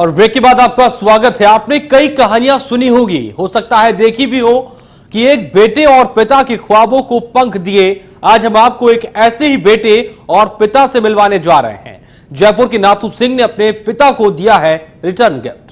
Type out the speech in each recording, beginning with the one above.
और ब्रेक के बाद आपका स्वागत है। आपने कई कहानियां सुनी होगी, हो सकता है देखी भी हो, कि एक बेटे और पिता के ख्वाबों को पंख दिए। आज हम आपको एक ऐसे ही बेटे और पिता से मिलवाने जा रहे हैं। जयपुर के नाथू सिंह ने अपने पिता को दिया है रिटर्न गिफ्ट।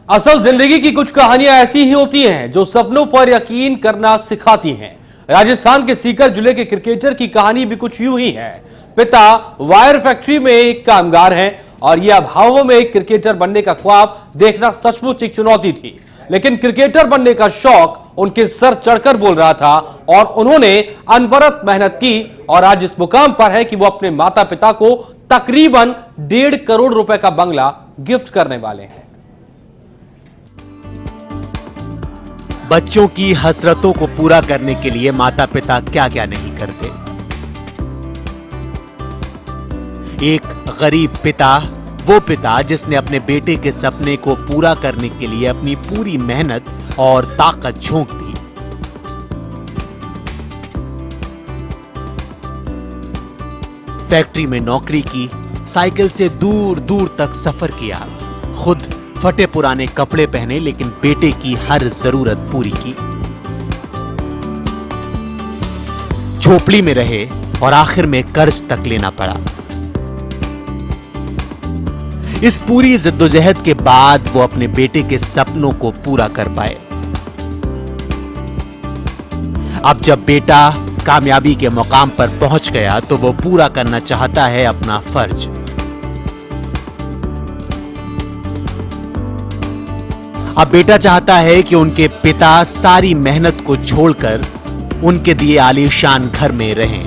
असल जिंदगी की कुछ कहानियां ऐसी ही होती हैं जो सपनों पर यकीन करना सिखाती हैं। राजस्थान के सीकर जिले के क्रिकेटर की कहानी भी कुछ यूं ही है। पिता वायर फैक्ट्री में एक कामगार हैं और यह अभावों में एक क्रिकेटर बनने का ख्वाब देखना सचमुच एक चुनौती थी। लेकिन क्रिकेटर बनने का शौक उनके सर चढ़कर बोल रहा था और उन्होंने अनवरत मेहनत की और आज इस मुकाम पर है कि वो अपने माता पिता को तकरीबन 1.5 करोड़ रुपए का बंगला गिफ्ट करने वाले हैं। बच्चों की हसरतों को पूरा करने के लिए माता पिता क्या क्या नहीं करते। एक गरीब पिता, वो पिता जिसने अपने बेटे के सपने को पूरा करने के लिए अपनी पूरी मेहनत और ताकत झोंक दी। फैक्ट्री में नौकरी की, साइकिल से दूर दूर तक सफर किया, खुद फटे पुराने कपड़े पहने, लेकिन बेटे की हर जरूरत पूरी की। झोपड़ी में रहे और आखिर में कर्ज तक लेना पड़ा। इस पूरी जद्दोजहद के बाद वो अपने बेटे के सपनों को पूरा कर पाए। अब जब बेटा कामयाबी के मुकाम पर पहुंच गया तो वो पूरा करना चाहता है अपना फर्ज। अब बेटा चाहता है कि उनके पिता सारी मेहनत को छोड़कर उनके दिए आलीशान घर में रहें।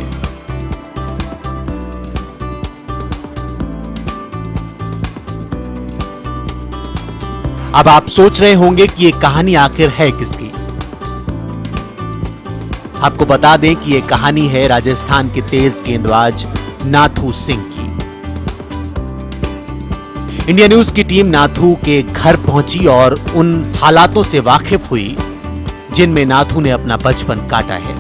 अब आप सोच रहे होंगे कि ये कहानी आखिर है किसकी। आपको बता दें कि ये कहानी है राजस्थान के तेज गेंदबाज नाथू सिंह की। इंडिया न्यूज की टीम नाथू के घर पहुंची और उन हालातों से वाकिफ हुई जिनमें नाथू ने अपना बचपन काटा है।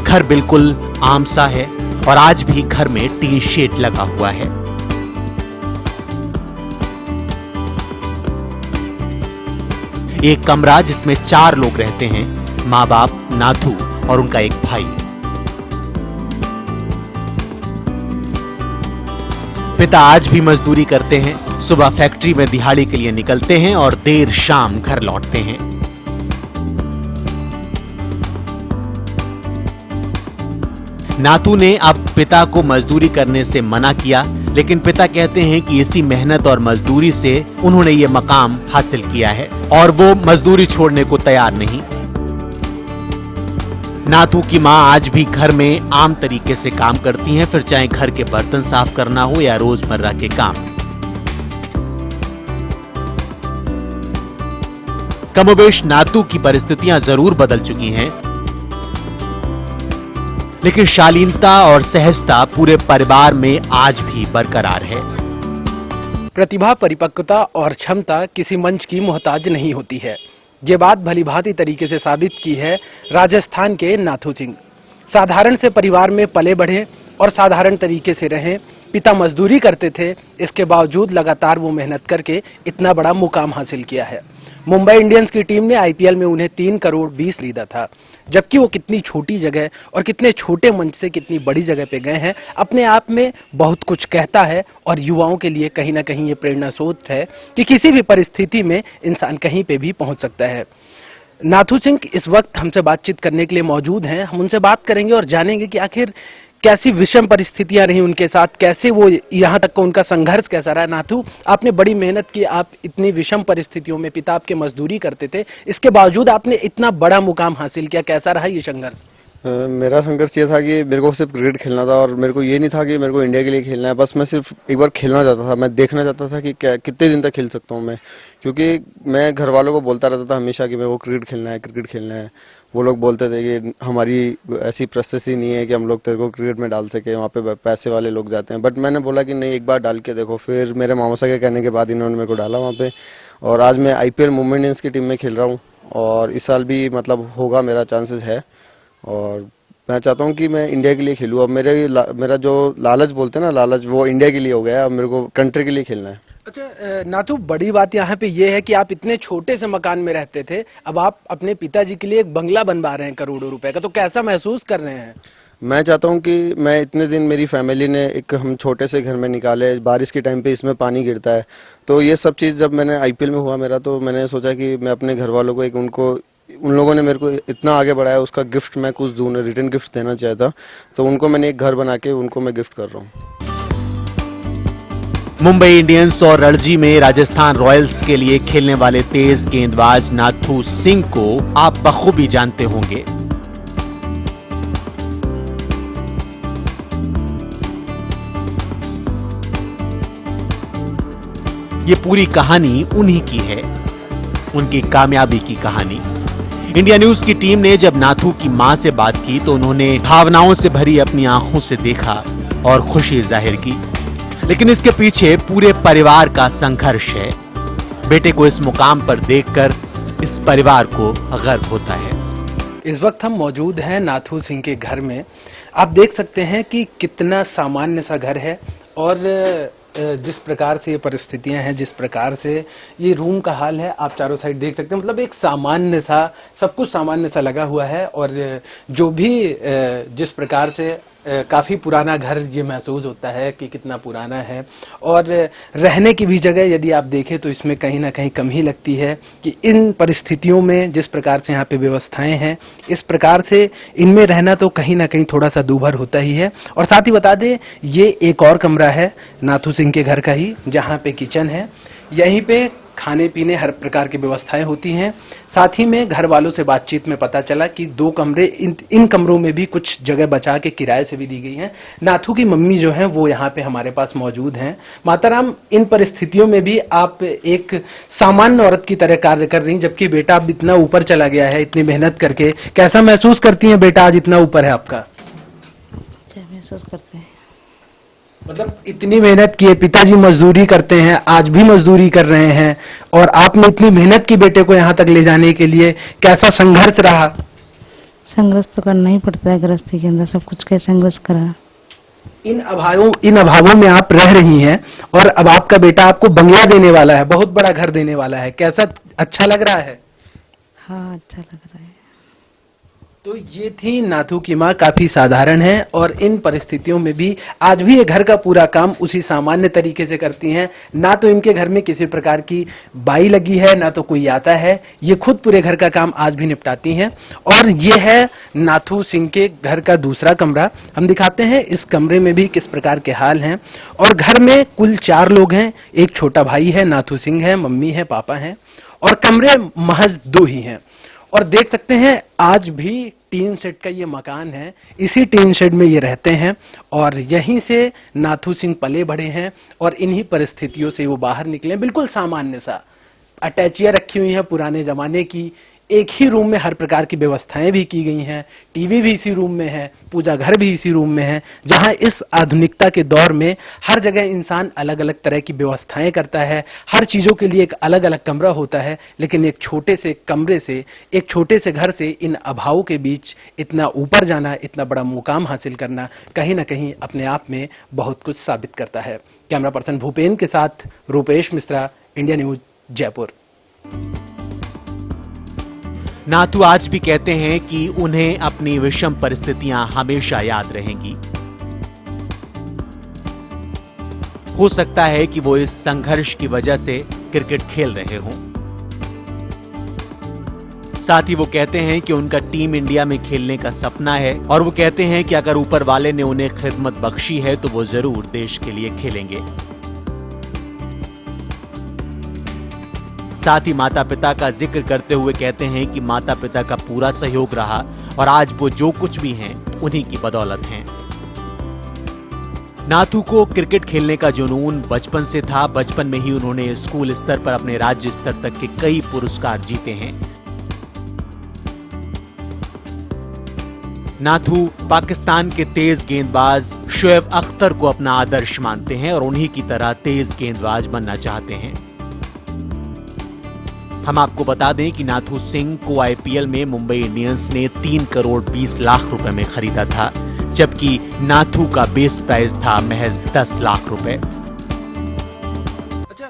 घर बिल्कुल आम सा है और आज भी घर में टीन शेड लगा हुआ है। एक कमरा जिसमें 4 लोग रहते हैं, मां बाप, नाथू और उनका एक भाई। पिता आज भी मजदूरी करते हैं, सुबह फैक्ट्री में दिहाड़ी के लिए निकलते हैं और देर शाम घर लौटते हैं। नाथू ने अब पिता को मजदूरी करने से मना किया, लेकिन पिता कहते हैं कि इसी मेहनत और मजदूरी से उन्होंने ये मकाम हासिल किया है और वो मजदूरी छोड़ने को तैयार नहीं। नाथू की मां आज भी घर में आम तरीके से काम करती हैं, फिर चाहे घर के बर्तन साफ करना हो या रोजमर्रा के काम। कमोबेश नाथू की परिस्थितियां जरूर बदल चुकी हैं, लेकिन शालीनता और सहजता पूरे परिवार में आज भी बरकरार है। प्रतिभा, परिपक्वता और क्षमता किसी मंच की मोहताज नहीं होती है। ये बात भलीभांति तरीके से साबित की है राजस्थान के नाथू सिंह। साधारण से परिवार में पले बढ़े और साधारण तरीके से रहें। पिता मजदूरी करते थे, इसके बावजूद लगातार वो मेहनत करके इतना बड़ा मुकाम हासिल किया है। मुंबई इंडियंस की टीम ने आईपीएल में उन्हें 3 करोड़ 20 खरीदा था, जबकि वो कितनी छोटी जगह और कितने छोटे मंच से कितनी बड़ी जगह पे गए हैं, अपने आप में बहुत कुछ कहता है और युवाओं के लिए कहीं ना कहीं ये प्रेरणा स्रोत है कि किसी भी परिस्थिति में इंसान कहीं पे भी पहुंच सकता है। नाथू सिंह इस वक्त हमसे बातचीत करने के लिए मौजूद हैं। हम उनसे बात करेंगे और जानेंगे कि आखिर कैसी विषम परिस्थितियां रही उनके साथ, कैसे वो यहाँ तक का उनका संघर्ष कैसा रहा। नाथू, आपने बड़ी मेहनत की, आप इतनी विषम परिस्थितियों में, पिता आपके मजदूरी करते थे, इसके बावजूद आपने इतना बड़ा मुकाम हासिल किया, कैसा रहा ये संघर्ष? मेरा संघर्ष ये था कि मेरे को सिर्फ क्रिकेट खेलना था और मेरे को ये नहीं था कि मेरे को इंडिया के लिए खेलना है। बस मैं सिर्फ एक बार खेलना चाहता था, मैं देखना चाहता था कि कितने दिन तक खेल सकता हूँ मैं, क्योंकि मैं घर वालों को बोलता रहता था हमेशा कि मेरे को क्रिकेट खेलना है, क्रिकेट खेलना है। वो लोग बोलते थे कि हमारी ऐसी परिस्थिति नहीं है कि हम लोग तेरे को क्रिकेट में डाल सके, वहाँ पे पैसे वाले लोग जाते हैं। बट मैंने बोला कि नहीं, एक बार डाल के देखो। फिर मेरे मामा साहब के कहने के बाद इन्होंने मेरे को डाला वहाँ पे, और आज मैं IPL मुंबई इंडियंस की टीम में खेल रहा हूँ, और इस साल भी मतलब होगा, मेरा चांसेस है। और मैं चाहता हूँ कि मैं इंडिया के लिए खेलूँ। अब मेरा जो लालच बोलते हैं ना, लालच, वो इंडिया के लिए हो गया है। अब मेरे को कंट्री के लिए खेलना है। अच्छा नाथू, बड़ी बात यहाँ पे ये है कि आप इतने छोटे से मकान में रहते थे, अब आप अपने पिताजी के लिए एक बंगला बनवा रहे हैं करोड़ों रुपए का, तो कैसा महसूस कर रहे हैं? मैं चाहता हूँ कि मैं इतने दिन मेरी फैमिली ने एक हम छोटे से घर में निकाले, बारिश के टाइम पे इसमें पानी गिरता है, तो ये सब चीज़ जब मैंने IPL में हुआ मेरा, तो मैंने सोचा कि मैं अपने घर वालों को उन लोगों ने मेरे को इतना आगे बढ़ाया, उसका गिफ्ट मैं कुछ दूँ, रिटर्न गिफ्ट देना चाहता, तो उनको मैंने एक घर बना के उनको मैं गिफ्ट कर रहा हूँ। मुंबई इंडियंस और रणजी में राजस्थान रॉयल्स के लिए खेलने वाले तेज गेंदबाज नाथू सिंह को आप बखूबी जानते होंगे। ये पूरी कहानी उन्हीं की है, उनकी कामयाबी की कहानी। इंडिया न्यूज की टीम ने जब नाथू की मां से बात की तो उन्होंने भावनाओं से भरी अपनी आंखों से देखा और खुशी जाहिर की, लेकिन इसके पीछे पूरे परिवार का संघर्ष है। बेटे को इस मुकाम पर देखकर इस परिवार को गर्व होता है। इस वक्त हम मौजूद हैं नाथू सिंह के घर में। आप देख सकते हैं कि कितना सामान्य सा घर है, और जिस प्रकार से ये परिस्थितियां हैं, जिस प्रकार से ये रूम का हाल है, आप चारों साइड देख सकते हैं। मतलब एक सामान्य सा, सब कुछ सामान्य सा लगा हुआ है, और जो भी जिस प्रकार से काफ़ी पुराना घर ये महसूस होता है कि कितना पुराना है, और रहने की भी जगह यदि आप देखें तो इसमें कहीं ना कहीं कम ही लगती है कि इन परिस्थितियों में जिस प्रकार से यहाँ पे व्यवस्थाएं हैं, इस प्रकार से इनमें रहना तो कहीं ना कहीं थोड़ा सा दूभर होता ही है। और साथ ही बता दें, ये एक और कमरा है नाथू सिंह के घर का ही, जहाँ पे किचन है, यहीं पे खाने पीने हर प्रकार की व्यवस्थाएं होती हैं। साथ ही में घर वालों से बातचीत में पता चला कि 2 कमरे इन कमरों में भी कुछ जगह बचा के किराए से भी दी गई हैं। नाथू की मम्मी जो हैं वो यहाँ पे हमारे पास मौजूद हैं। माताराम, इन परिस्थितियों में भी आप एक सामान्य औरत की तरह कार्य कर रही हैं, जबकि बेटा अब इतना ऊपर चला गया है इतनी मेहनत करके। कैसा महसूस करती हैं बेटा आज इतना ऊपर है आपका? अच्छा महसूस करते हैं। मतलब इतनी मेहनत की है, पिताजी मजदूरी करते हैं, आज भी मजदूरी कर रहे हैं, और आपने इतनी मेहनत की बेटे को यहाँ तक ले जाने के लिए, कैसा संघर्ष रहा? संघर्ष तो करना ही पड़ता है, गृहस्थी के अंदर सब कुछ का संघर्ष करा। इन अभावों में आप रह रही हैं, और अब आपका बेटा आपको बंगला देने वाला है, बहुत बड़ा घर देने वाला है। कैसा, अच्छा लग रहा है? हाँ अच्छा लग रहा है। तो ये थी नाथू की माँ, काफी साधारण है, और इन परिस्थितियों में भी आज भी ये घर का पूरा काम उसी सामान्य तरीके से करती हैं। ना तो इनके घर में किसी प्रकार की बाई लगी है, ना तो कोई आता है, ये खुद पूरे घर का काम आज भी निपटाती हैं। और ये है नाथू सिंह के घर का दूसरा कमरा। हम दिखाते हैं इस कमरे में भी किस प्रकार के हाल हैं। और घर में कुल 4 लोग हैं, एक छोटा भाई है, नाथू सिंह है, मम्मी है, पापा हैं, और कमरे महज 2 ही हैं। और देख सकते हैं आज भी टीन शेड का ये मकान है, इसी टीन शेड में ये रहते हैं, और यहीं से नाथू सिंह पले बढ़े हैं, और इन्हीं परिस्थितियों से वो बाहर निकले। बिल्कुल सामान्य सा, अटैचियाँ रखी हुई हैं पुराने जमाने की, एक ही रूम में हर प्रकार की व्यवस्थाएं भी की गई हैं, टीवी भी इसी रूम में है, पूजा घर भी इसी रूम में है, जहां इस आधुनिकता के दौर में हर जगह इंसान अलग अलग तरह की व्यवस्थाएं करता है, हर चीज़ों के लिए एक अलग अलग कमरा होता है, लेकिन एक छोटे से कमरे से, एक छोटे से घर से इन अभावों के बीच इतना ऊपर जाना, इतना बड़ा मुकाम हासिल करना कहीं ना कहीं अपने आप में बहुत कुछ साबित करता है। कैमरा पर्सन भूपेन के साथ रूपेश मिश्रा, इंडिया न्यूज, जयपुर। नाथू आज भी कहते हैं कि उन्हें अपनी विषम परिस्थितियां हमेशा याद रहेंगी। हो सकता है कि वो इस संघर्ष की वजह से क्रिकेट खेल रहे हों। साथ ही वो कहते हैं कि उनका टीम इंडिया में खेलने का सपना है, और वो कहते हैं कि अगर ऊपर वाले ने उन्हें खिदमत बख्शी है तो वो जरूर देश के लिए खेलेंगे। साथ ही माता पिता का जिक्र करते हुए कहते हैं कि माता पिता का पूरा सहयोग रहा, और आज वो जो कुछ भी हैं उन्हीं की बदौलत हैं। नाथू को क्रिकेट खेलने का जुनून बचपन से था। बचपन में ही उन्होंने स्कूल स्तर पर अपने राज्य स्तर तक के कई पुरस्कार जीते हैं। नाथू पाकिस्तान के तेज गेंदबाज शोएब अख्तर को अपना आदर्श मानते हैं और उन्हीं की तरह तेज गेंदबाज बनना चाहते हैं। हम आपको बता दें कि नाथू सिंह को आईपीएल में मुंबई इंडियंस ने 3 करोड़ 20 लाख रुपए में खरीदा था, जबकि नाथू का बेस प्राइस था महज 10 लाख रुपए। अच्छा,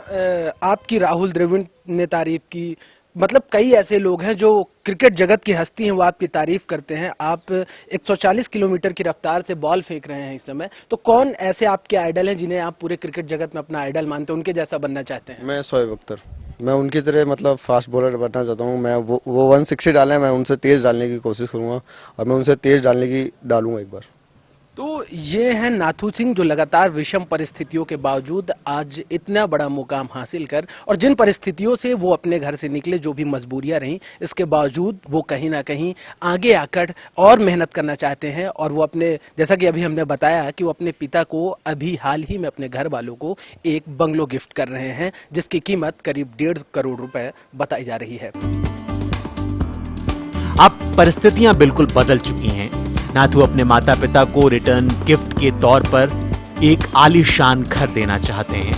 आपकी राहुल द्रविड़ ने तारीफ की, मतलब कई ऐसे लोग हैं जो क्रिकेट जगत की हस्ती हैं, वो आपकी तारीफ करते हैं। आप 140 किलोमीटर की रफ्तार से बॉल फेंक रहे हैं इस समय, तो कौन ऐसे आपके आइडल हैं जिन्हें आप पूरे क्रिकेट जगत में अपना आइडल मानते हैं, उनके जैसा बनना चाहते हैं? मैं शोएब अख्तर, मैं उनकी तरह मतलब फास्ट बॉलर बनना चाहता हूँ। मैं वो 160 डाले, मैं उनसे तेज डालने की कोशिश करूँगा और मैं उनसे तेज डालूंगा एक बार। तो ये हैं नाथू सिंह, जो लगातार विषम परिस्थितियों के बावजूद आज इतना बड़ा मुकाम हासिल कर, और जिन परिस्थितियों से वो अपने घर से निकले, जो भी मजबूरियां रहीं, इसके बावजूद वो कहीं ना कहीं आगे आकर और मेहनत करना चाहते हैं। और वो अपने, जैसा कि अभी हमने बताया कि वो अपने पिता को अभी हाल ही में अपने घर वालों को एक बंगलो गिफ्ट कर रहे हैं, जिसकी कीमत करीब 1.5 करोड़ रुपए बताई जा रही है। अब परिस्थितियां बिल्कुल बदल चुकी हैं। नाथू अपने माता पिता को रिटर्न गिफ्ट के तौर पर एक आलीशान घर देना चाहते हैं।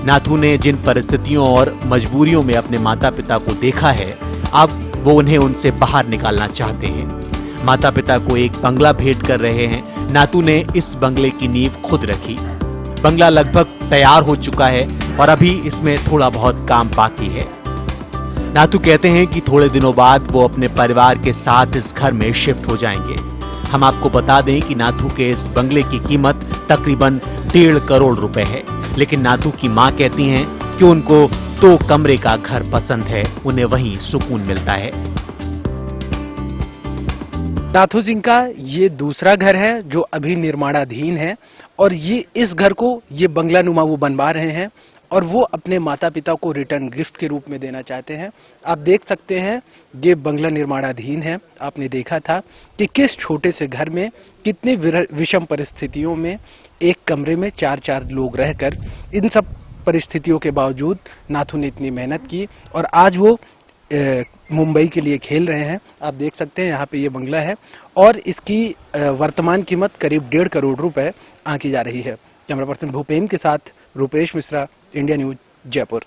नाथू ने जिन परिस्थितियों और मजबूरियों में अपने माता पिता को देखा है, अब वो उन्हें उनसे बाहर निकालना चाहते हैं। माता पिता को एक बंगला भेंट कर रहे हैं। नाथू ने इस बंगले की नींव खुद रखी। बंगला लगभग तैयार हो चुका है और अभी इसमें थोड़ा बहुत काम बाकी है। नाथू कहते हैं कि थोड़े दिनों बाद वो अपने परिवार के साथ इस घर में शिफ्ट हो जाएंगे। हम आपको बता दें कि नाथू के इस बंगले की कीमत तकरीबन 1.5 करोड़ रुपए है, लेकिन नाथू की मां कहती हैं कि उनको 2 कमरे का घर पसंद है, उन्हें वहीं सुकून मिलता है। नाथू सिंह का ये दूसरा घर है जो अभी निर्माणाधीन है, और ये इस घर को, ये बंगला नुमा वो बनवा रहे हैं और वो अपने माता पिता को रिटर्न गिफ्ट के रूप में देना चाहते हैं। आप देख सकते हैं ये बंगला निर्माणाधीन है। आपने देखा था कि किस छोटे से घर में कितनी विषम परिस्थितियों में एक कमरे में 4-4 लोग रहकर, इन सब परिस्थितियों के बावजूद नाथू ने इतनी मेहनत की और आज वो मुंबई के लिए खेल रहे हैं। आप देख सकते हैं यहाँ पे ये बंगला है और इसकी वर्तमान कीमत करीब 1.5 करोड़ रुपए आंकी जा रही है। कैमरा पर्सन भूपेन के साथ रुपेश मिश्रा, इंडिया न्यूज, जयपुर।